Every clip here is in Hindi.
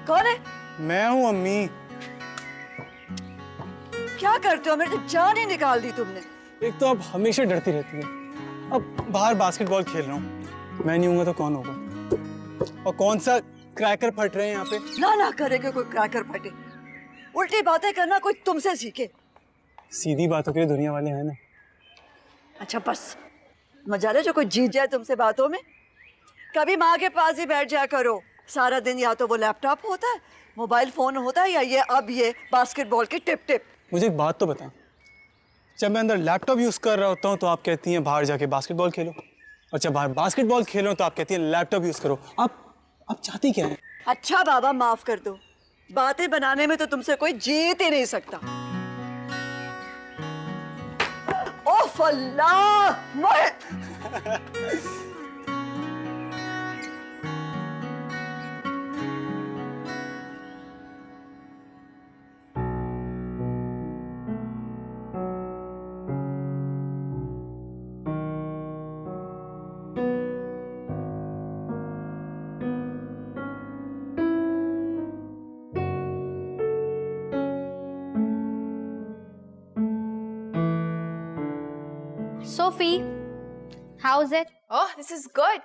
कौन है? मैं हूँ अम्मी। क्या करते हो? मेरी तो जान ही निकाल दी तुमने। एक तो आप हमेशा डरती रहती है। अब बाहर बास्केटबॉल खेल रहा हूँ, मैं नहीं हूँगा तो कौन होगा? और कौन सा क्रैकर फट रहे हैं यहाँ पे? ना करेगा कोई क्रैकर फटे। उल्टी बातें करना कोई तुमसे सीखे। सीधी बातों के लिए दुनिया वाले हैं ना। अच्छा बस मजा ले जो कोई जीत जाए तुमसे बातों में। कभी माँ के पास ही बैठ जाया करो। सारा दिन या तो वो लैपटॉप होता है, मोबाइल फोन होता है, या ये बास्केटबॉल की टिप टिप। मुझे एक बात तो बताएं, जब मैं अंदर लैपटॉप यूज कर रहा होता हूँ तो आप कहती हैं बाहर जाके बास्केटबॉल खेलो, और जब बाहर बास्केटबॉल खेल रहा हूँ तो आप कहती हैं लैपटॉप यूज करो। आप चाहती क्या है? अच्छा बाबा माफ कर दो, बातें बनाने में तो तुमसे कोई जीत ही नहीं सकता। ओफ अल्लाह मोहित। Sophie, how's it? Oh, this is good.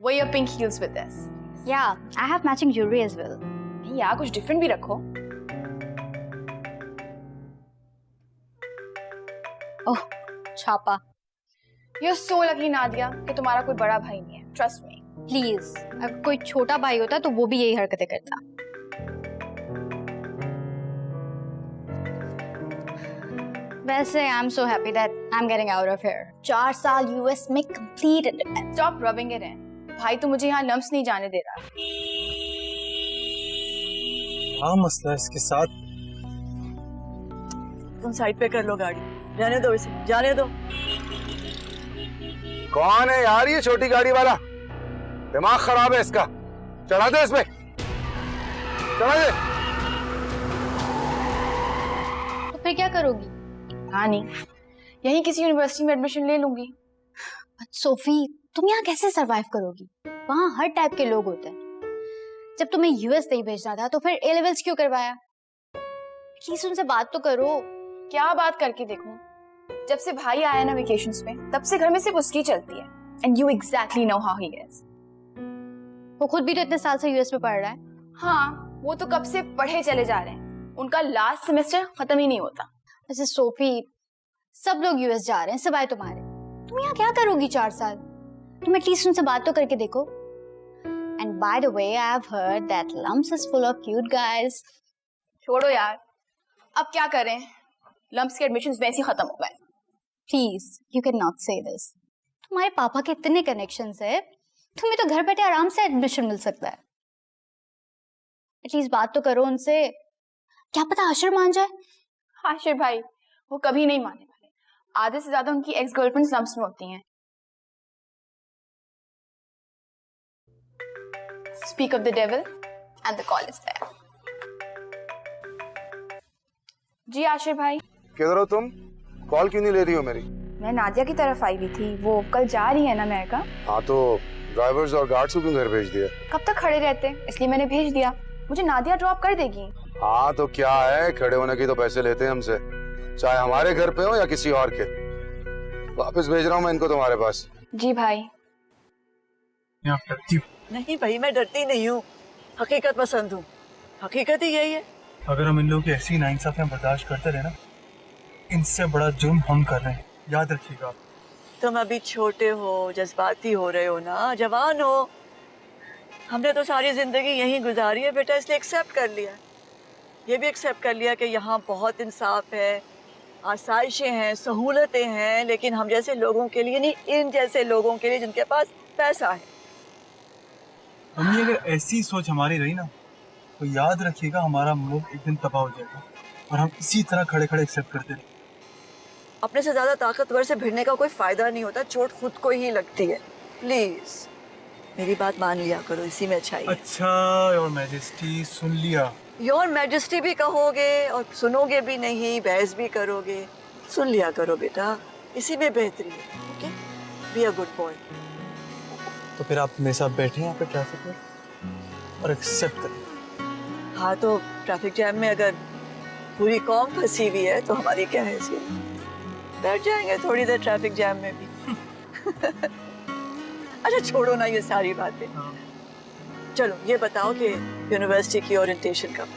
Wear your pink heels with this. Yeah, I have matching jewelry as well. नहीं यार, कुछ different भी रखो. Oh, छापा. You're so lucky, Nadia, कि तुम्हारा कोई बड़ा भाई नहीं है. Trust me. Please, अगर कोई छोटा भाई होता तो वो भी यही हरकतें करता. वैसे I'm so happy that I'm getting out of here. 4 साल US में complete independence. Stop rubbing it in. भाई तो मुझे यहाँ लम्स नहीं जाने दे रहा. हाँ मसला इसके साथ। तुम साइड पे कर लो गाड़ी, रहने दो इसे, जाने दो। कौन है यार ये छोटी गाड़ी वाला? दिमाग खराब है इसका। चढ़ा दे इसमें, चढ़ा दे। तो फिर क्या करोगी? हाँ नहीं, यहीं किसी यूनिवर्सिटी में एडमिशन ले लूंगी। सोफी, तुम यहाँ कैसे सरवाइव करोगी? वहाँ हर टाइप के लोग होते हैं। जब तुम्हें यूएस नहीं भेजना था तो फिर ए लेवल्स क्यों करवाया? प्लीज उनसे बात तो करो। क्या बात करके देखूं? जब से भाई आया ना वेकेशंस में, तब से घर में सिर्फ उसकी चलती है। And you exactly know how he is. वो खुद भी तो इतने साल से यूएस में पढ़ रहा है। हाँ, वो तो कब से पढ़े चले जा रहे हैं। उनका लास्ट सेमेस्टर खत्म ही नहीं होता। अच्छा सोफी, सब लोग यूएस जा रहे हैं सिवाय तुम्हारे। तुम यहाँ क्या करोगी 4 साल? तुम एटलीस्ट उनसे बात तो करके देखो। And by the way, I have heard that Lumps is full of cute guys. छोड़ो यार, अब क्या करें? लम्प्स के एडमिशंस वैसे ही खत्म हो गए। Please, you cannot say this. तुम्हारे पापा के इतने कनेक्शंस है, तुम्हें तो घर बैठे आराम से एडमिशन मिल सकता है। एटलीस्ट बात तो करो उनसे, क्या पता आशिर मान जाए। आशिर भाई, वो कभी नहीं माने वाले। आधे से ज्यादा उनकी एक्स गर्लफ्रेंड्स लम्प्स में होती हैं। Speak of the devil and the call is there. जी आशिर भाई। किधर हो तुम? कॉल क्यों नहीं ले रही हो मेरी? मैं नादिया की तरफ आई हुई थी, वो कल जा रही है ना अमेरिका। हाँ तो ड्राइवर्स और गार्ड्स को क्यों घर भेज दिया? कब तक खड़े रहते, इसलिए मैंने भेज दिया। मुझे नादिया ड्रॉप कर देगी। हाँ तो क्या है, खड़े होने की तो पैसे लेते हैं हमसे, चाहे हमारे घर पे हो या किसी और के। वापस भेज रहा हूँ मैं इनको तुम्हारे पास। जी भाई। नहीं भाई, मैं डरती नहीं हूँ, हकीकत पसंद हूँ। हकीकत ही यही है। अगर हम इन लोगों की ऐसी नाइंसाफियां बर्दाश्त करते रहे ना, इनसे बड़ा जुर्म हम कर रहे हैं, याद रखिएगा। तुम अभी छोटे हो, जज्बाती हो रहे हो ना, जवान हो। हमने तो सारी जिंदगी यहीं गुजारी है बेटा, इसलिए एक्सेप्ट कर लिया। ये भी एक्सेप्ट कर लिया कि यहाँ बहुत इंसाफ है, आसाइशें हैं, सहूलतें हैं, लेकिन हम जैसे लोगों के लिए नहीं, इन जैसे लोगों के लिए जिनके पास पैसा है। अम्मी अगर ऐसी सोच हमारी रही ना, तो याद रखिएगा हमारा मुल्क एक दिन तबाह हो जाएगा, और हम इसी तरह खड़े खड़े एक्सेप्ट करते रहे। अपने से ज्यादा ताकतवर से भिड़ने का कोई फायदा नहीं होता, चोट खुद को ही लगती है। प्लीज मेरी बात मान लिया करो, इसी में अच्छाई है। अच्छा योर मैजेस्टी, सुन लिया। योर मैजेस्टी भी कहोगे और सुनोगे भी नहीं, बहस भी करोगे। सुन लिया करो बेटा, इसी में बेहतरी है। Okay, be a good boy. तो फिर आप मेरे साथ बैठे यहाँ पे ट्रैफिक में और एक्सेप्ट करें। हाँ तो ट्रैफिक जैम में अगर पूरी कौम फंसी हुई है तो हमारी क्या हैसियत, बैठ जाएंगे थोड़ी देर ट्रैफिक जैम में भी। अच्छा छोड़ो ना ये सारी बातें, चलो ये बताओ कि यूनिवर्सिटी की ओरिएंटेशन कब?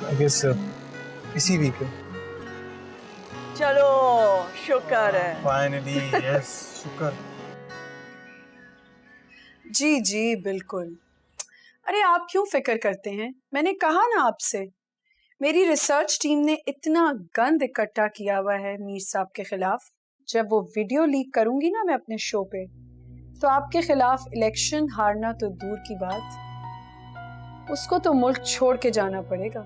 आई गेस इसी वीक है। चलो शुक्र है। फाइनली यस, शुक्र। जी जी बिल्कुल। अरे आप क्यों फिक्र करते हैं, मैंने कहा ना आपसे, मेरी रिसर्च टीम ने इतना गंद इकट्ठा किया हुआ है मीर साहब के खिलाफ। जब वो वीडियो लीक करूंगी ना मैं अपने शो पे, तो आपके खिलाफ इलेक्शन हारना तो दूर की बात, उसको तो मुल्क छोड़ के जाना पड़ेगा।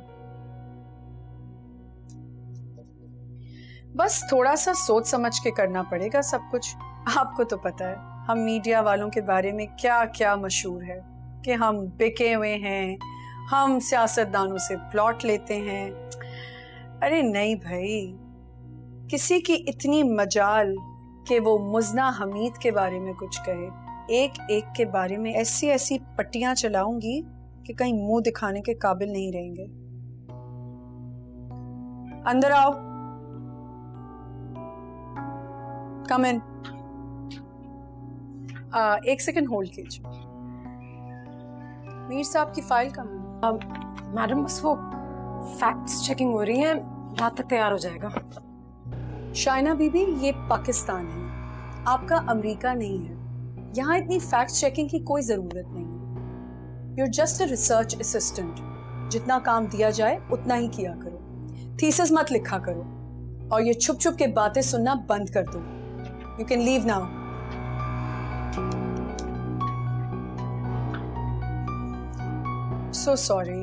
बस थोड़ा सा सोच समझ के करना पड़ेगा सब कुछ। आपको तो पता है हम मीडिया वालों के बारे में क्या क्या मशहूर है कि हम बिके हुए हैं, हम सियासतदानों से प्लॉट लेते हैं। अरे नहीं भाई, किसी की इतनी मजाल कि वो मुजना हमीद के बारे में कुछ कहे, एक एक के बारे में ऐसी ऐसी पट्टियां चलाऊंगी कि कहीं मुंह दिखाने के काबिल नहीं रहेंगे। अंदर आओ, कम इन। एक सेकंड होल्ड कीजिए। मीर साहब की फाइल कहाँ है? मैडम बस वो फैक्ट्स चेकिंग हो रही है, रात तक तैयार हो जाएगा। शाइना बीबी, ये पाकिस्तान है, आपका अमेरिका नहीं है। यहाँ इतनी फैक्ट चेकिंग की कोई जरूरत नहीं है। You're just a research assistant. जितना काम दिया जाए उतना ही किया करो, थीसिस मत लिखा करो, और ये छुप छुप के बातें सुनना बंद कर दो। You can leave now. So sorry.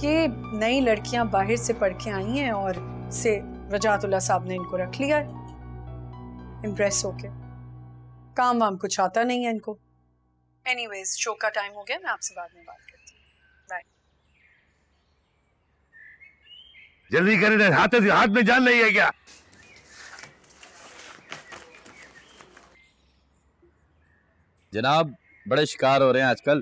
ये नई लड़कियां बाहर से पढ़ के आई हैं और से रजातुल्लाह साहब ने इनको रख लिया है इम्प्रेस होके। काम वाम कुछ आता नहीं है इनको। एनीवेज, शो का टाइम हो गया, मैं आपसे बाद में बात करती हूँ। बाय। जल्दी करें, हाथ में जान नहीं है क्या? जनाब बड़े शिकार हो रहे हैं आजकल।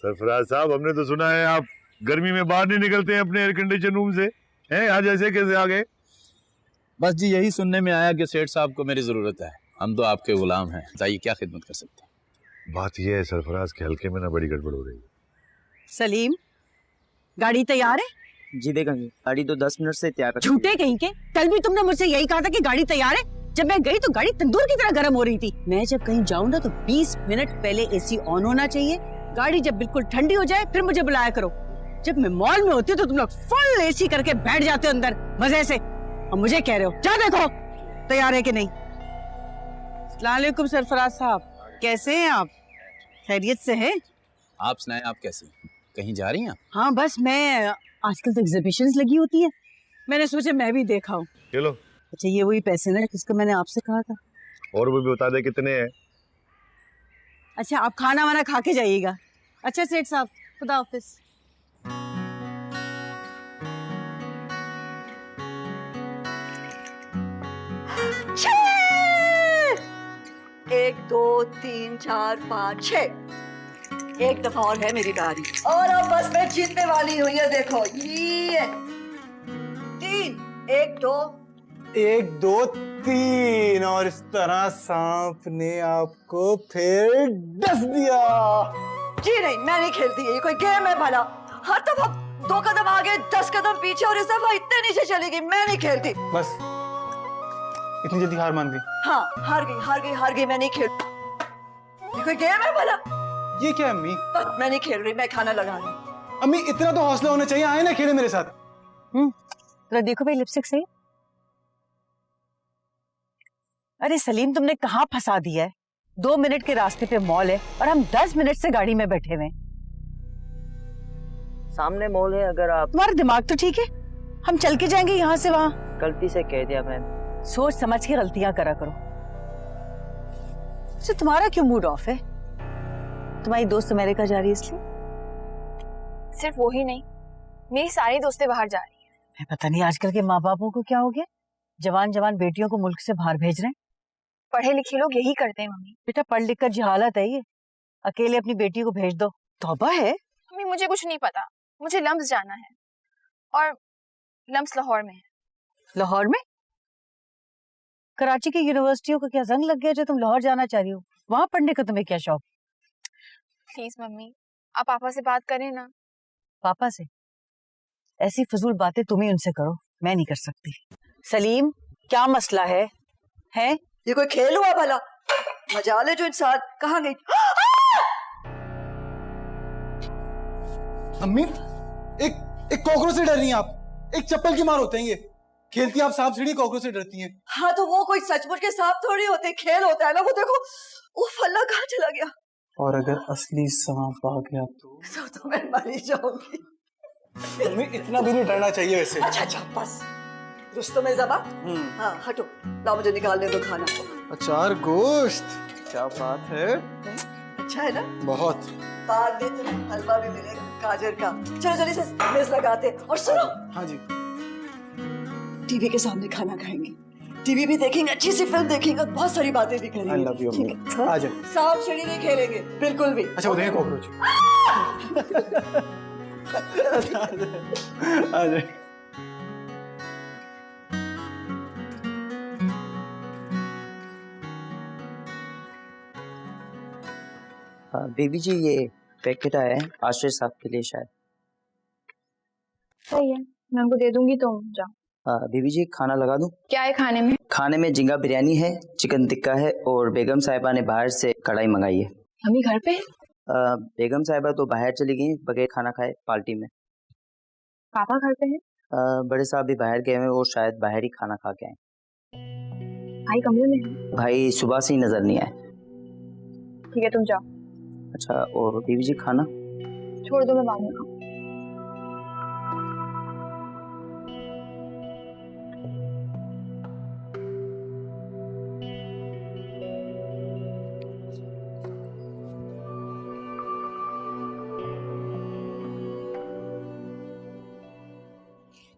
सरफराज साहब, हमने तो सुना है आप गर्मी में बाहर नहीं निकलते हैं अपने एयर कंडीशन रूम से, हैं? आज ऐसे कैसे आ गए? बस जी यही सुनने में आया कि सेठ साहब को मेरी जरूरत है, हम तो आपके गुलाम हैं, बताइए क्या खिदमत कर सकते हैं। बात यह है सरफराज के हल्के में ना बड़ी गड़बड़ हो रही है। सलीम, गाड़ी तैयार है? जी देखेंगे, गाड़ी तो 10 मिनट से तैयार है। झूठे कहीं के, कल भी तुमने मुझसे यही कहा था कि गाड़ी तैयार है। जब मैं गई तो गाड़ी तंदूर की तरह गर्म हो रही थी। मैं जब कहीं जाऊँ ना तो 20 मिनट पहले एसी ऑन होना चाहिए। गाड़ी जब बिल्कुल ठंडी हो जाए फिर मुझे बुलाया करो। जब मैं मॉल में होती हूँ तो तुम लोग फुल एसी करके बैठ जाते हो अंदर मजे से, और मुझे कह रहे हो जा देखो तैयार है कि नहीं। अस्सलाम वालेकुम सरफराज साहब, कैसे हैं आप? खैरियत से हैं? आप सुनाएं, आप कैसे, कहीं जा रही हैं? हाँ बस मैं, आजकल तो एग्जीबिशंस लगी होती है, मैंने सोचा मैं भी देखा हूँ। चलो। अच्छा ये वही पैसे ना जिसका मैंने आपसे कहा था? और वो भी बता दे कितने हैं। अच्छा आप खाना वाना खा के जाइएगा। अच्छा सेठ साहब, खुदा हाफिज। एक दो तीन चार पाँच छः, एक दफा और है मेरी बारी, और अब बस मैं जीतने वाली हूँ। ये देखो, ये 3 1 2 1 2 3, और इस तरह सांप ने आपको फिर डस दिया। जी नहीं, मैं नहीं खेलती, ये कोई गेम है भला? हर दफा 2 कदम आगे 10 कदम पीछे, और इस दफा इतने नीचे चलेगी। मैं नहीं खेलती। बस इतनी जल्दी हार मान गई? हाँ हार गई, मैं नहीं खेल। ये कोई गेम है भला? ये क्या अम्मी? मैं नहीं खेल रही, मैं खाना लगा रही हूँ। अम्मी इतना तो हौसला होना चाहिए, आए ना खेले मेरे साथ। तो देखो भाई लिपस्टिक सही। अरे सलीम तुमने कहाँ फंसा दिया है? 2 मिनट के रास्ते पे मॉल है और हम 10 मिनट से गाड़ी में बैठे हुए हैं। सामने मॉल है, अगर आप। तुम्हारा दिमाग तो ठीक है, हम चल के जाएंगे यहाँ से वहाँ। गलती से कह दिया मैम। सोच समझ के गलतियां करा करो। अच्छा तुम्हारा क्यों मूड ऑफ है? तुम्हारी दोस्त अमेरिका जा रही है इसलिए? सिर्फ वो ही नहीं, मेरी सारी दोस्तें बाहर जा रही हैं। पता नहीं आजकल के माँ बापों को क्या हो गया, जवान जवान बेटियों को मुल्क से बाहर भेज रहे हैं। पढ़े लिखे लोग यही करते हैं मम्मी। बेटा पढ़ लिख कर जहालत है ये, अकेले अपनी बेटी को भेज दो। तौबा है। मम्मी मुझे कुछ नहीं पता, मुझे लम्स जाना है और लम्स लाहौर में है। लाहौर में? कराची की यूनिवर्सिटियों का क्या जंग लग गया जो तुम लाहौर जाना चाह रही हो? वहां पढ़ने का तुम्हें क्या शौक? प्लीज मम्मी, आप पापा से बात करें ना। पापा से? ऐसी फजूल बातें तुम ही उनसे करो, मैं नहीं कर सकती। सलीम, क्या मसला है? हैं? ये कोई खेल हुआ भला? मजाल है जो इंसान कहाँ गई? अम्मी, एक कॉकरोच से डर रही हैं आप? एक चप्पल की मार होते हैं ये। खेलती आप सांप सीढ़ी, कॉकरोच से डरती हैं। हाँ तो वो कोई सचमुच के सांप थोड़ी होते, खेल होता है ना। वो देखो, वो फल्ला कहाँ चला गया? और अगर असली सांप आ गया तो मैं मर ही जाऊंगी। अम्मी, इतना भी नहीं डरना चाहिए वैसे। अच्छा बस। रुस्तम ज़बा, हाँ हटो, लाओ मुझे निकालने दो खाना। अचार गोश्त, क्या बात है। अच्छा है ना? बहुत। बाद में तुम्हें हलवा भी मिलेगा गाजर का। चलो जल्दी से मेज लगाते। और सुनो, हाँ जी, टीवी के सामने खाना खाएंगे, टीवी भी देखेंगे, अच्छी सी फिल्म देखेंगे, बहुत सारी बातें भी करेंगे। I love you, ठीक है? आ जाओ। सांप सीढ़ी नहीं खेलेंगे बिल्कुल भी। अच्छा, वो देखें कॉकरोच। आ जाए। बेबी जी, ये पैकेट आया है आश्रय साहब के लिए शायद। सही है, मैं उनको दे दूंगी, तुम जाओ। बेबी जी, खाना लगा दूं? क्या है खाने में? खाने में झींगा बिरयानी है, चिकन टिक्का है और बेगम साहिबा ने बाहर से कढ़ाई मंगाई है। मम्मी घर पे? बेगम साहिबा तो बाहर चली गई बगैर खाना खाए पार्टी में। पापा घर पे हैं? बड़े साहब भी बाहर गए हैं और शायद बाहर ही खाना खा के आए। भाई कमरे में है? भाई सुबह से ही नजर नहीं आए। ठीक है, तुम जाओ। अच्छा, और बीवी जी खाना? छोड़ दो, मैं बाद में खाऊं।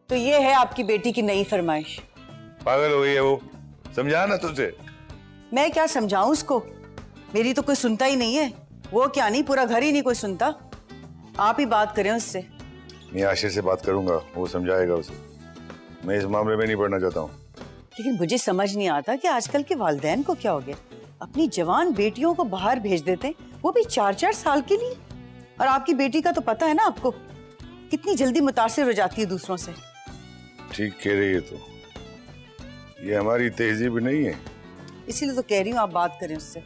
तो ये है आपकी बेटी की नई फरमाइश। पागल हो गई है वो, समझा ना तुझे। मैं क्या समझाऊं उसको? मेरी तो कोई सुनता ही नहीं है। वो क्या नहीं, पूरा घर ही नहीं कोई सुनता। आप ही बात करें उससे। मैं आशिर से बात करूंगा, वो समझाएगा उसे। मैं इस मामले में नहीं पढ़ना चाहता हूँ। लेकिन मुझे समझ नहीं आता कि आजकल के वालिदैन को क्या हो गया। अपनी जवान बेटियों को बाहर भेज देते हैं, वो भी 4-4 साल के लिए। और आपकी बेटी का तो पता है ना आपको, कितनी जल्दी मुतासिर हो जाती है दूसरों से। ठीक कह रही है तो, ये हमारी तहजीब नहीं है। इसीलिए तो कह रही हूँ आप बात करें उससे।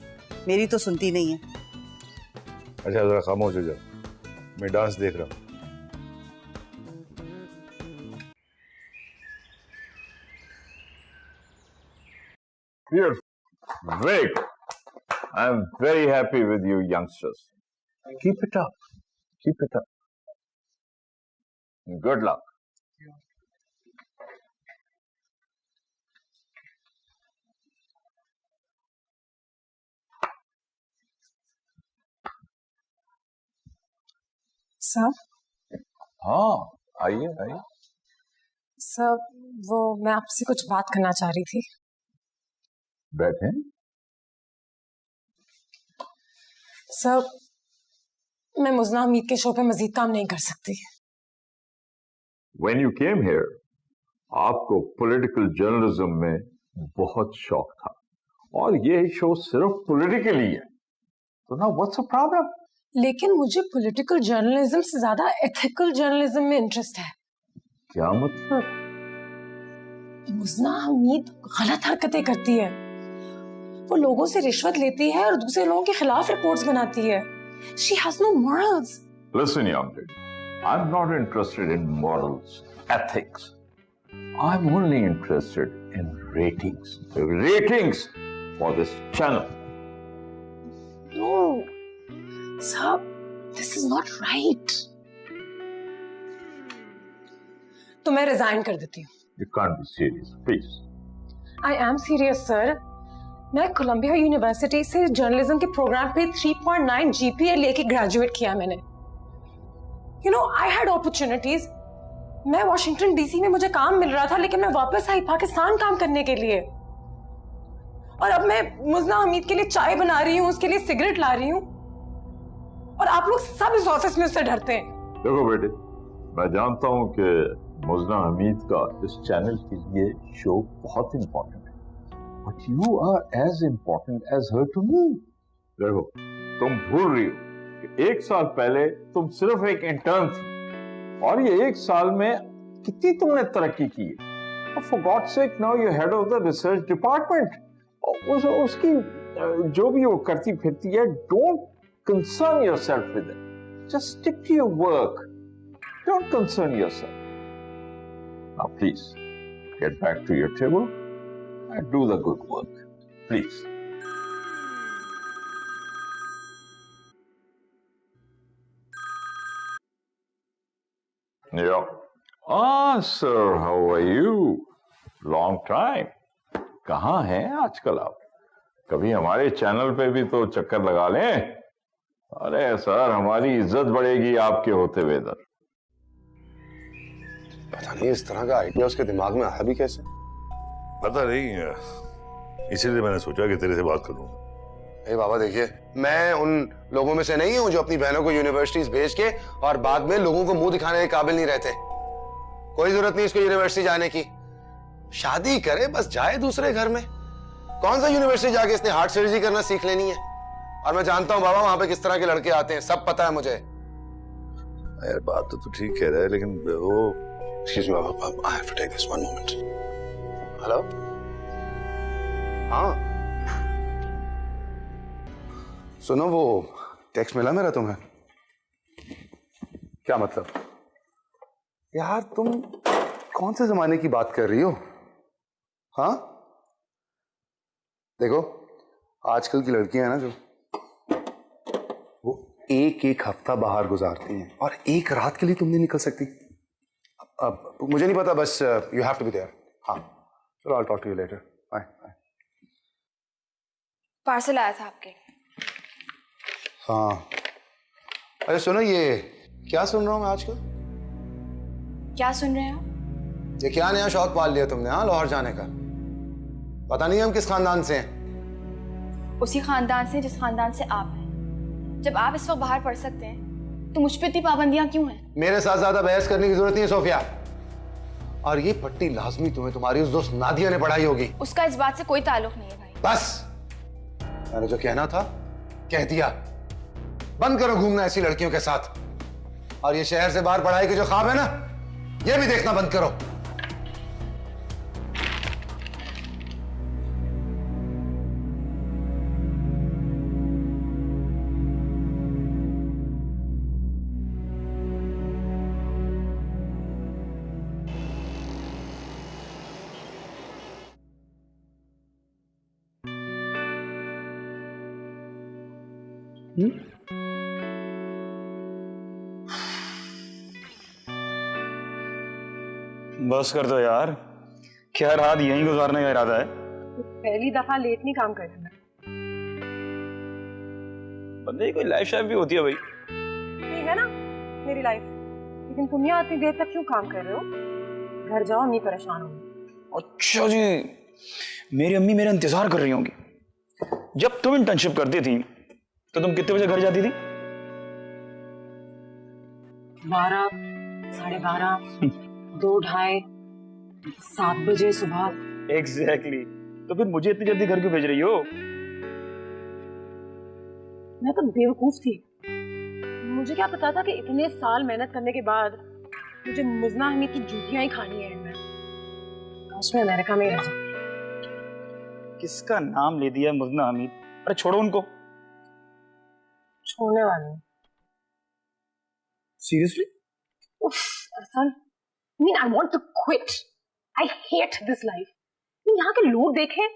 मेरी तो सुनती नहीं है। अच्छा जरा खामोश हो जाओ, मैं डांस देख रहा हूँ। You're great. I'm very happy with you youngsters. Keep it up. Keep it up. Good luck. Sir? हाँ, आइए आइए। सर, वो मैं आपसे कुछ बात करना चाह रही थी। बैठे। सर, मैं मुज़ना हमीद के शो पे मजीद काम नहीं कर सकती। When you came here, आपको पॉलिटिकल जर्नलिज्म में बहुत शौक था और ये शो सिर्फ पॉलिटिकली है, तो ना व्हाट्स द प्रॉब्लम? लेकिन मुझे पॉलिटिकल जर्नलिज्म से ज्यादा एथिकल जर्नलिज्म में इंटरेस्ट है। क्या मतलब? मुज़ना हमीद गलत हरकतें करती है। वो लोगों से रिश्वत लेती है और दूसरे लोगों के खिलाफ रिपोर्ट्स बनाती है। She has no morals. Listen, young lady, I'm not interested in morals, ethics. I'm only interested in ratings. Ratings for this channel. No, साहब, this is not right. तो मैं रिजाइन कर देती हूँ। You can't be serious, please. I am serious, sir. मैं कोलंबिया यूनिवर्सिटी से जर्नलिज्म के प्रोग्राम पे 3.9 GPA लेके ग्रेजुएट किया मैंने। You know, I had opportunities. मैं वॉशिंगटन डीसी में मुझे काम मिल रहा था, लेकिन मैं वापस आई पाकिस्तान काम करने के लिए। और अब मैं मुज़ना हमीद के लिए चाय बना रही हूँ, उसके लिए सिगरेट ला रही हूँ, और आप लोग सब इस ऑफिस में उससे डरते हैं। देखो बेटे, मैं जानता हूं कि मुजना हमीद का इस चैनल के लिए शो बहुत इंपॉर्टेंट है, but you are as important as her to me. देखो, तुम भूल रही हो कि 1 साल पहले तुम सिर्फ एक इंटर्न थी और ये 1 साल में कितनी तुमने तरक्की की है। For God's sake, now you're head of the research department. उसकी जो भी वो करती फिरती है, don't concern yourself with it. Just stick to your work. Don't concern yourself. Now, please get back to your table and do the good work, please. Yeah. Ah, sir, how are you? Long time. कहाँ हैं आजकल आप? कभी हमारे चैनल पे भी तो चक्कर लगा लें। अरे सर, हमारी इज्जत बढ़ेगी आपके होते हुए इधर। पता नहीं इस तरह का आइडिया उसके दिमाग में आया भी कैसे। पता नहीं, इसीलिए मैंने सोचा कि तेरे से बात करूं। ए बाबा देखिए, मैं उन लोगों में से नहीं हूं जो अपनी बहनों को यूनिवर्सिटीज भेज के और बाद में लोगों को मुंह दिखाने के काबिल नहीं रहते। कोई जरूरत नहीं इसको यूनिवर्सिटी जाने की। शादी करे बस, जाए दूसरे घर में। कौन सा यूनिवर्सिटी जाके इसने हार्ट सर्जरी करना सीख लेनी है। और मैं जानता हूं बाबा वहां पे किस तरह के लड़के आते हैं, सब पता है मुझे। यार बात तो तू ठीक कह रहा है, लेकिन वो एक्सक्यूज मी बाबा, I have to take this 1 moment. Hello, हाँ सुनो, वो टेक्स्ट मिला मेरा तुम्हें? क्या मतलब? यार तुम कौन से जमाने की बात कर रही हो? हाँ देखो, आजकल की लड़कियां हैं ना, जो वो एक हफ्ता बाहर गुजारती हैं और एक रात के लिए तुम नहीं निकल सकती। अब मुझे नहीं पता, बस you have to be there. हाँ चलो, I will talk to you later. Bye bye. Parcel आया था आपके। हाँ, अरे सुनो, ये क्या सुन रहा हूँ मैं आजकल? क्या सुन रहे हैं आप? ये क्या नया शौक पाल लिया तुमने? हाँ, लाहौर जाने का। पता नहीं हम किस खानदान से हैं। उसी खानदान से जिस खानदान से आप हैं। जब आप इस वक्त बाहर पढ़ सकते हैं तो मुझ पे इतनी पाबंदियां क्यों हैं? मेरे साथ ज्यादा बहस करने की जरूरत नहीं है सोफिया। और ये पट्टी लाजमी तुम्हें तुम्हारी उस दोस्त नादिया ने पढ़ाई होगी। उसका इस बात से कोई ताल्लुक नहीं है भाई। बस, मैंने जो कहना था कह दिया। बंद करो घूमना ऐसी लड़कियों के साथ, और ये शहर से बाहर पढ़ाई के जो ख्वाब है ना, ये भी देखना बंद करो। बस कर दो यार, क्या रात यहीं गुजारने का इरादा है? पहली दफा लेट नहीं काम कर रहा। बंदे की कोई लाइफ शाइफ भी होती है भाई। नहीं है ना मेरी लाइफ, लेकिन तुम यहाँ इतनी देर तक क्यों काम कर रहे हो? घर जाओ, अम्मी परेशान होंगी। अच्छा जी, मेरी अम्मी मेरा इंतजार कर रही होंगी। जब तुम इंटर्नशिप करती थी तो तुम कितने बजे घर जाती थी? 12, 12:30, 2, 2:30, 7 बजे सुबह। एग्जैक्टली। तो फिर मुझे इतनी जल्दी घर क्यों भेज रही हो? मैं तो बेवकूफ थी। मुझे क्या पता था कि इतने साल मेहनत करने के बाद मुझे मुजना हमीद की जूतियां ही खानी है। आज मैं अमेरिका में रह जाती। किसका नाम ले दिया मुजना हमीद? अरे छोड़ो उनको। छोड़ने वाली हूँ। Seriously? Arsal, I mean, I want to quit. I hate this life. यहाँ के लोग देखें,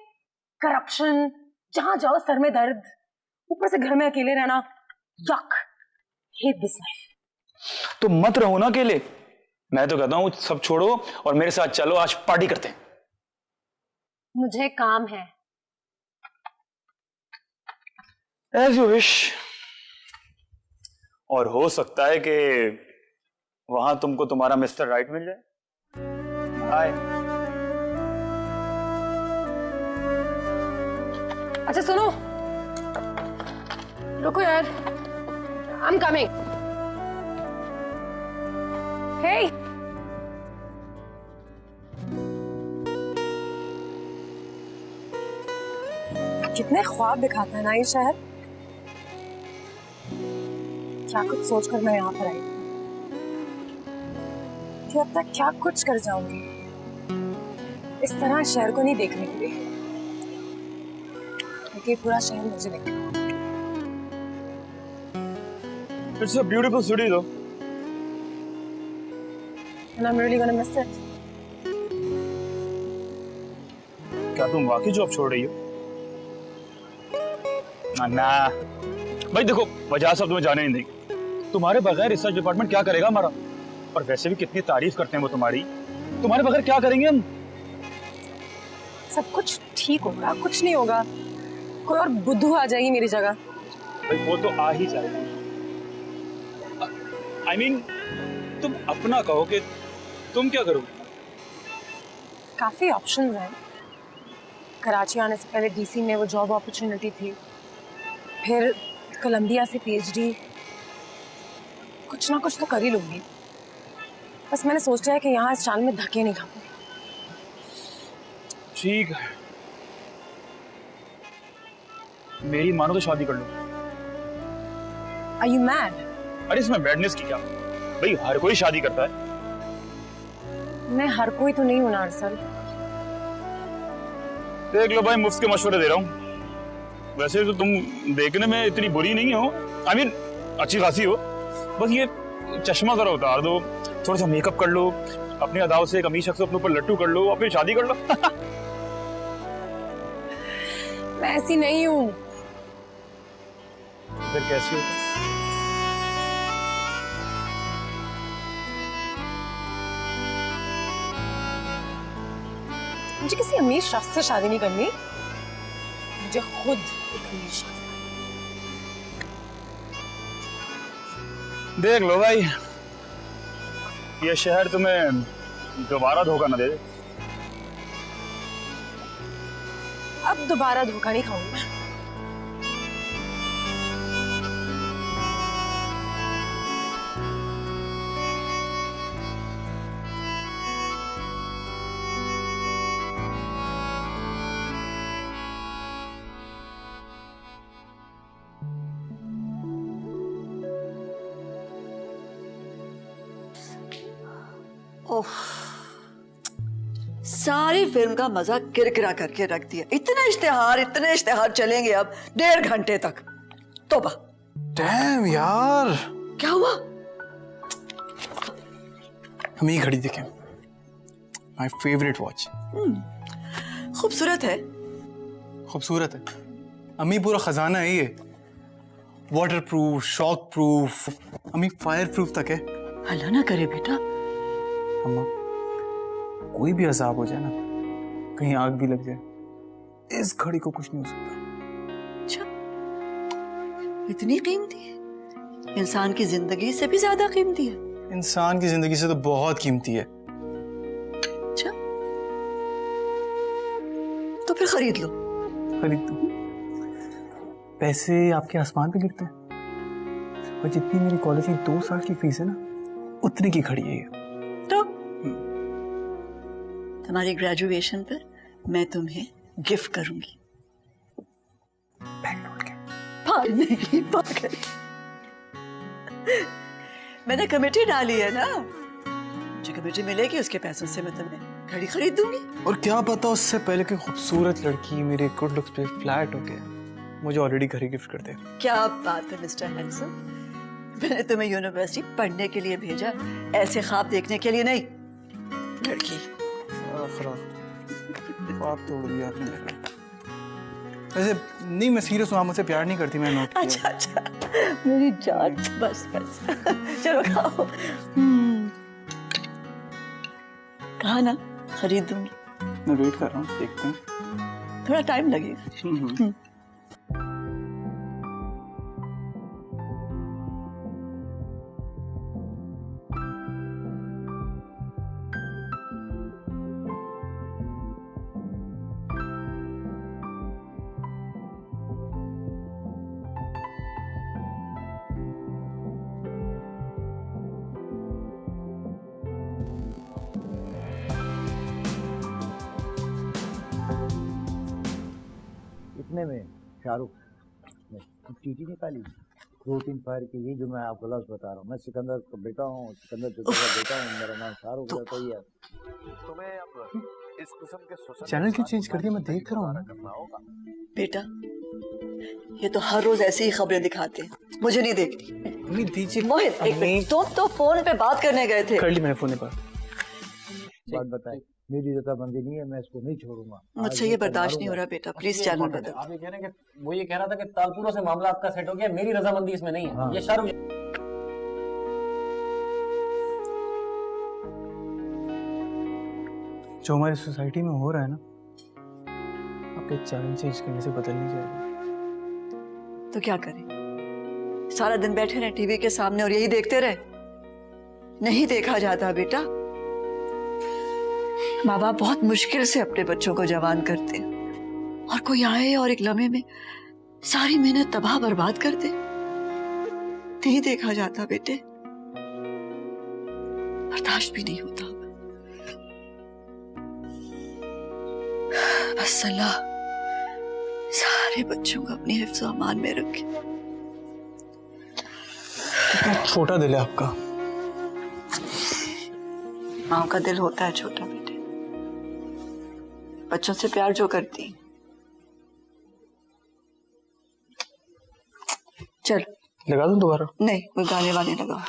करप्शन, जहाँ जाओ सर में दर्द, ऊपर से घर में अकेले रहना, yuck. Hate this life. तो मत रहो ना अकेले। मैं तो कहता हूँ सब छोड़ो और मेरे साथ चलो, आज पार्टी करते हैं। मुझे काम है। As you wish. और हो सकता है कि वहां तुमको तुम्हारा मिस्टर राइट मिल जाए। बाय। अच्छा सुनो, रुको यार, I'm coming. Hey! कितने ख्वाब दिखाता है ना ये शहर। क्या कुछ सोचकर मैं यहाँ पर आई कि अब तक क्या कुछ कर जाऊंगी इस तरह शहर को नहीं देखने के लिए, क्योंकि पूरा शहर मुझे देखे। It's a beautiful city though. And I'm really gonna miss it. क्या तुम वाकई जॉब छोड़ रही हो? ना भाई देखो, वजह सब तुम्हें जाने नहीं देगी। तुम्हारे बगैर रिसर्च डिपार्टमेंट क्या करेगा हमारा? और वैसे भी कितनी तारीफ करते हैं वो तुम्हारी, तुम्हारे बगैर क्या करेंगे हम? सब कुछ ठीक होगा, कुछ नहीं होगा, कोई और बुद्धू आ जाएगी मेरी जगह। भाई वो तो आ ही जाएगी। I mean, तुम अपना कहो कि तुम क्या करोगे? काफी ऑप्शंस हैं। कराची आने से पहले डीसी में वो जॉब अपॉर्चुनिटी थी, फिर कोलंबिया से पीएचडी। कुछ ना कुछ तो कर ही लूंगी। बस मैंने सोचा है कि यहाँ इस चाल में धक्के नहीं खाऊंगी। ठीक है, मेरी मानो तो शादी कर लो। Are you mad? अरे इसमें बैडनेस की क्या? भाई हर कोई शादी करता है। मैं हर कोई तो नहीं हूं ना अरसल। देख लो भाई, मुफ्त के मशवरे दे रहा हूँ। वैसे तो तुम देखने में इतनी बुरी नहीं हो, I mean, अच्छी खासी हो। बस ये चश्मा जरा उतार दो, थोड़ा सा मेकअप कर लो, अपनी अदाओं से एक अमीर शख्स अपने ऊपर लट्टू कर लो और फिर शादी कर लो। मैं ऐसी नहीं हूँ। फिर कैसी हो? मुझे किसी अमीर शख्स से शादी नहीं करनी, मुझे खुद एक अमीर शख्स। देख लो भाई, ये शहर तुम्हें दोबारा धोखा न दे दे। अब दोबारा धोखा नहीं खाऊंगी मैं। ओह, सारी फिल्म का मजा किरकिरा करके रख दिया। इतने इश्तिहार चलेंगे अब 1.5 घंटे तक। तोबा। डैम यार, क्या हुआ? हम ये घड़ी देखें, माय फेवरेट वॉच। खूबसूरत है। खूबसूरत है अम्मी, पूरा खजाना है ये। वाटर प्रूफ, शॉक प्रूफ, अम्मी फायर प्रूफ तक है। अल्लाह ना करे बेटा। अम्मा, कोई भी अजाब हो जाए ना, कहीं आग भी लग जाए, इस घड़ी को कुछ नहीं हो सकता। अच्छा, इतनी कीमती है? इंसान की जिंदगी से भी ज्यादा कीमती है। इंसान की जिंदगी से तो बहुत कीमती है। अच्छा, तो फिर खरीद लो। खरीद दो। पैसे आपके आसमान पे गिरते हैं, और जितनी मेरी कॉलेज की 2 साल की फीस है ना, उतनी की घड़ी है ये। तो तुम्हारी ग्रेजुएशन पर मैं तुम्हें गिफ्ट करूंगी। बैंक नोट के? नहीं, पागल। मैंने कमेटी डाली है ना, जो कमेटी मिलेगी उसके पैसों से मैं तुम्हें घड़ी खरीद दूंगी। और क्या पता उससे पहले कि खूबसूरत लड़की मेरे गुड लुक्स पे फ्लैट हो गया, मुझे ऑलरेडी घड़ी गिफ्ट कर दे। क्या बात है मिस्टर हैंडसम, मैंने तुम्हें यूनिवर्सिटी पढ़ने के लिए भेजा, ऐसे ख्वाब देखने के लिए नहीं। लड़की ख्वाब तोड़ दिया आपने मेरा। वैसे नहीं, मैं सीरियस हूँ, आप मुझसे प्यार नहीं करती, मैं नोट किया। अच्छा, मेरी जान, बस चलो खाओ। कहा ना खरीद दूंगी। मैं वेट कर रहा हूँ, देखते हैं। थोड़ा टाइम लगेगा। इतने में शाहरुख ने चीटी निकाली, 2-3 फायर की। ये जो मैं आपको लफ्ज बता रहा हूँ, मैं सिकंदर का बेटा हूँ, सिकंदर का बेटा हूँ, मेरा नाम शाहरुख है। तो ये तुम्हें अब इस किस्म के चैनल क्यों चेंज कर दिया? मैं देख रहा हूँ। बेटा, ये तो हर रोज ऐसी ही खबरें दिखाते हैं, मुझे नहीं देखनी। दीजिए मोहित, एक मिनट, तुम तो फोन पे बात करने गए थे। कर ली मैंने फोन पर बात बताई। मेरी रजामंदी नहीं है, मैं इसको नहीं छोड़ूंगा। मुझसे ये बर्दाश्त नहीं हो रहा बेटा, प्लीज चैनल बदल। आप ये कह रहे हैं कि वो ये कह रहा था कि तालपुरों से मामला आपका सेट हो गया, मेरी रजामंदी इसमें नहीं है। हाँ। ये शाहरुख जो हमारी सोसाइटी में हो रहा है ना, आपके चैनल चेंज करने से बदल नहीं जाएगा। तो क्या करें? सारा दिन बैठे रहे टीवी के सामने और यही देखते रहे? नहीं देखा जाता बेटा। माँ बाप बहुत मुश्किल से अपने बच्चों को जवान करते हैं और कोई आए और एक लम्हे में सारी मेहनत तबाह बर्बाद कर दे। नहीं देखा जाता बेटे, बर्दाश्त भी नहीं होता। बस अल्लाह सारे बच्चों को अपनी हिफ्ज़ और अमान में रखे। कितना छोटा दिल है आपका। माँ का दिल होता है छोटा बेटे, बच्चों से प्यार जो करती। चल लगा दूं दोबारा? नहीं, कोई गाने वाने लगा।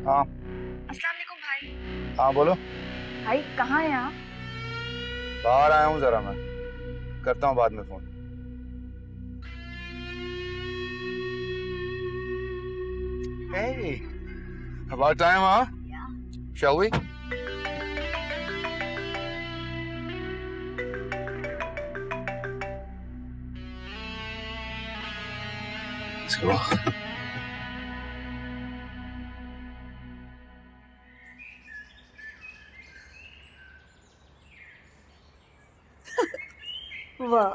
हाँ अस्सलाम वालेकुम भाई। हाँ बोलो। भाई कहाँ हैं आप? बाहर आया हूँ जरा, मैं करता हूँ बाद में phone. Hey, about time, huh? Shall we? Let's go. वाह,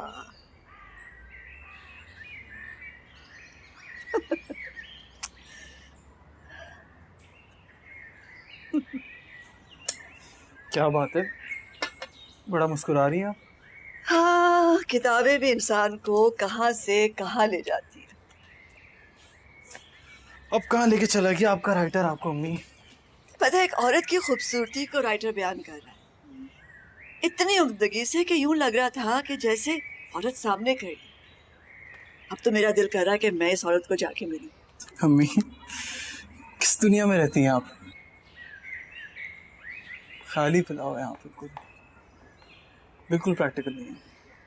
क्या बात है, बड़ा मुस्कुरा रही हैं आप। हाँ, किताबें भी इंसान को कहाँ से कहाँ ले जाती है। अब कहाँ लेके चला गया आपका राइटर आपको अम्मी? पता है, एक औरत की खूबसूरती को राइटर बयान कर रहा है इतनी उम्दगी से कि यूं लग रहा था कि जैसे औरत सामने खड़ी। अब तो मेरा दिल कर रहा है कि मैं इस औरत को जाके मिलूं। अम्मी, किस दुनिया में रहती हैं आप? खाली पुलाव है यहाँ पे, बिल्कुल प्रैक्टिकल नहीं है।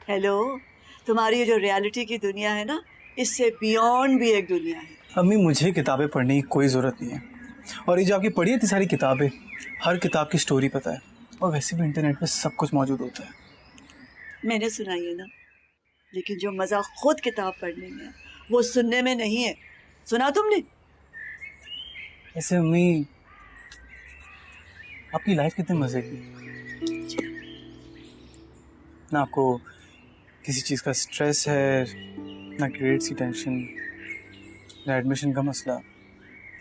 हेलो, तुम्हारी ये जो रियलिटी की दुनिया है ना, इससे बियॉन्ड भी एक दुनिया है। अम्मी, मुझे किताबें पढ़ने की कोई ज़रूरत नहीं है, और ये जो आपकी पढ़ी है इतनी सारी किताबें, हर किताब की स्टोरी पता है, और वैसे भी इंटरनेट पे सब कुछ मौजूद होता है। मैंने सुनाई है ना, लेकिन जो मज़ा खुद किताब पढ़ने में है वो सुनने में नहीं है। सुना तुमने? ऐसे अम्मी, आपकी लाइफ कितने मज़े की, ना आपको किसी चीज़ का स्ट्रेस है, ना ग्रेड्स की टेंशन, ना एडमिशन का मसला,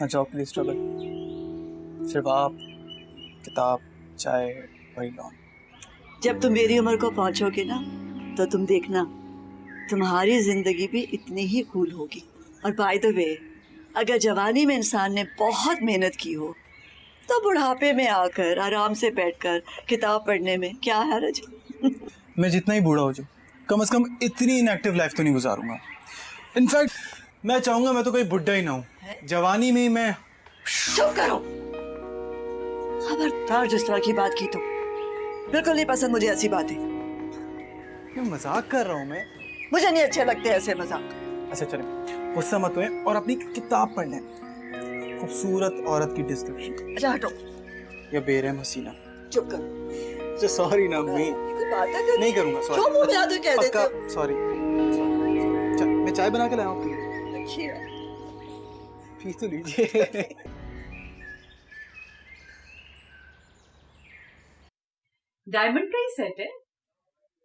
ना जॉब के लिए स्ट्रगल। सिर्फ आप, किताब, चाय, वही लॉन। जब तुम मेरी उम्र को पहुंचोगे ना तो तुम देखना तुम्हारी जिंदगी भी इतनी ही कूल होगी। और बाय द वे, अगर जवानी में इंसान ने बहुत मेहनत की हो तो बुढ़ापे में आकर आराम से बैठकर किताब पढ़ने में क्या हर्ज। मैं जितना ही बूढ़ा हो जाऊं, कम से कम इतनी इनएक्टिव लाइफ तो नहीं गुजारूंगा। इनफैक्ट मैं चाहूंगा मैं तो कोई बुढ़ा ही ना हूं, जवानी में ही मैं। चुप करो, खबरदार जिस तरह की बात की तो बिल्कुल नहीं पसंद मुझे ऐसी बातें। मैं मजाक कर रहा हूं मैं। मुझे नहीं अच्छे लगते ऐसे मजाक। अच्छा चले, गुस्सा मत हुए और अपनी किताब पढ़ने। खूबसूरत औरत की डिस्क्रिप्शन। अच्छा हटो। या बेरहम हसीना। चुप करो। सॉरी ना अम्मी, नहीं करूंगा। सॉरी। क्यों मुंह में आते कह देते हो? सॉरी। मैं चाय बना के लाया हूं आपके लिए। पी तो लीजिए। डायमंड का ही सेट है।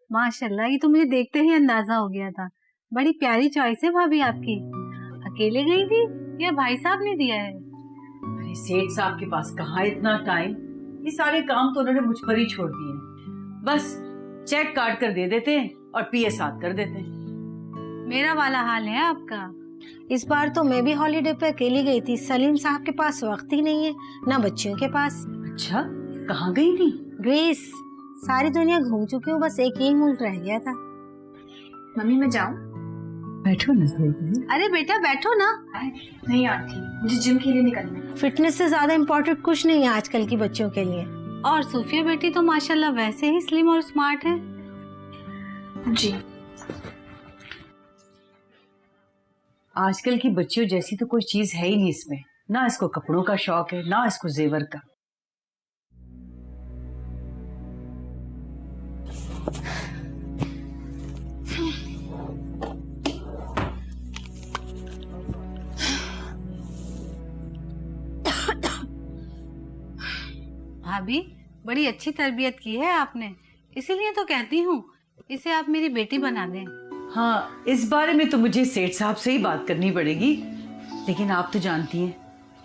माशाल्लाह, ये तो मुझे देखते ही अंदाजा हो गया था। बड़ी प्यारी चॉइस है भाभी आपकी। अकेले गई थी या भाई साहब ने दिया है? अरे सेठ साहब के पास कहाँ इतना टाइम, ये सारे काम तो उन्होंने मुझ पर ही छोड़ दिए। बस चेक काट कर दे देते हैं और पीए साथ कर देते हैं। मेरा वाला हाल है आपका। इस बार तो मैं भी हॉलीडे पे अकेली गई थी। सलीम साहब के पास वक्त ही नहीं है, ना बच्चियों के पास। अच्छा, कहाँ गई थी? ग्रीस। सारी दुनिया घूम चुकी हूँ, बस एक ही मुल्क रह गया था। मम्मी मैं जाऊँ? बैठो ना। अरे बेटा बैठो ना। नहीं आती, मुझे जिम के लिए निकलना है। फिटनेस से ज्यादा इम्पोर्टेंट कुछ नहीं है आजकल की बच्चों के लिए। और सूफिया बेटी तो माशाल्लाह वैसे ही स्लिम और स्मार्ट है। जी। आजकल की बच्चियों जैसी तो कोई चीज है ही नहीं इसमें। ना इसको कपड़ों का शौक है, ना इसको जेवर का। भाभी, बड़ी अच्छी तरबियत की है आपने, इसीलिए तो कहती हूँ इसे आप मेरी बेटी बना दें। हाँ, इस बारे में तो मुझे सेठ साहब से ही बात करनी पड़ेगी, लेकिन आप तो जानती हैं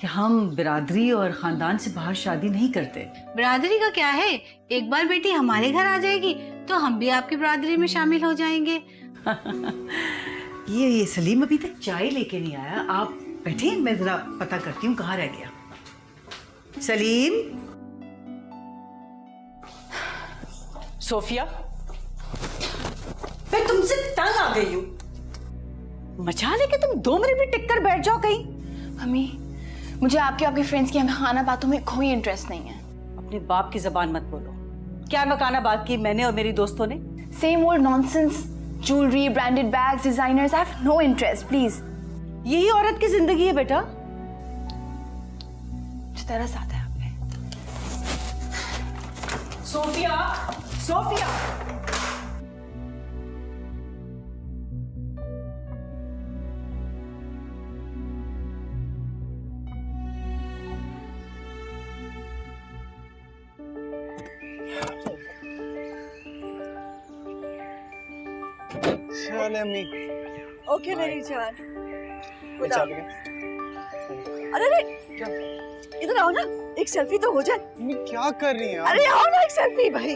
कि हम बिरादरी और खानदान से बाहर शादी नहीं करते। बिरादरी का क्या है, एक बार बेटी हमारे घर आ जाएगी तो हम भी आपकी बिरादरी में शामिल हो जाएंगे। ये सलीम अभी तक चाय लेके नहीं आया। आप बैठे, मैं जरा पता करती हूँ कहाँ रह गया। सलीम। सोफिया, मैं तुमसे तंग आ गई हूँ। मचा लेके तुम 2 मिनट भी टिक कर बैठ जाओ कहीं। मम्मी, मुझे आपके आपके फ्रेंड्स की खाना बातों में कोई इंटरेस्ट नहीं है। अपने बाप की जबान मत बोलो। क्या मकाना बात की मैंने और मेरी दोस्तों ने? Same old nonsense, jewellery, branded bags, designers. I have no interest, please. यही औरत की जिंदगी है बेटा। तरस आता है आप पे। Sophia, Sophia. चले अम्मी। ओके मेरी जान। चल गए। अरे इधर आओ ना, एक सेल्फी तो हो जाए। अम्मी क्या कर रही हैं? अरे आओ ना, एक सेल्फी भाई,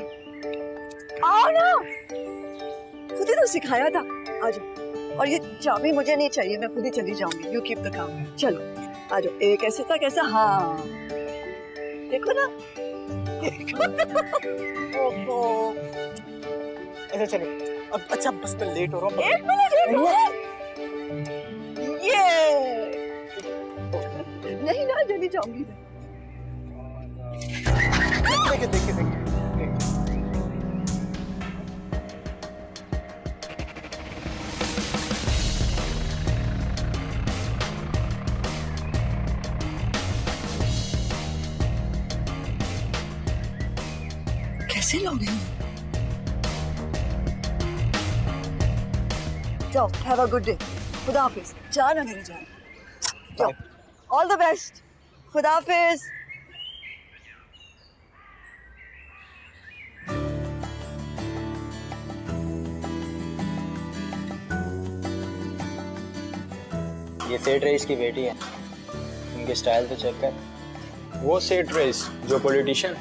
आओ ना। खुद ही तो सिखाया था। आज और ये चाबी मुझे नहीं चाहिए, मैं खुद ही चली जाऊंगी। यू कीप द काम। चलो आ जाओ। एक ऐसे था कैसा, हाँ देखो ना। ओहो। अच्छा चलो अब। अच्छा बस मैं लेट हो रहा हूँ। 1 मिनट ये नहीं ना, जल्दी जाऊंगी मैं। देखिए कैसे लोग हैं? जाओ, हैव अ गुड डे। खुदा हाफिज। जाना मेरी जान। जाओ, ऑल द बेस्ट। खुदा हाफिज। ये सेठ रईस की बेटी है, उनके स्टाइल तो चेक कर। वो सेठ रईस जो पॉलिटिशियन।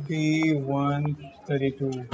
B132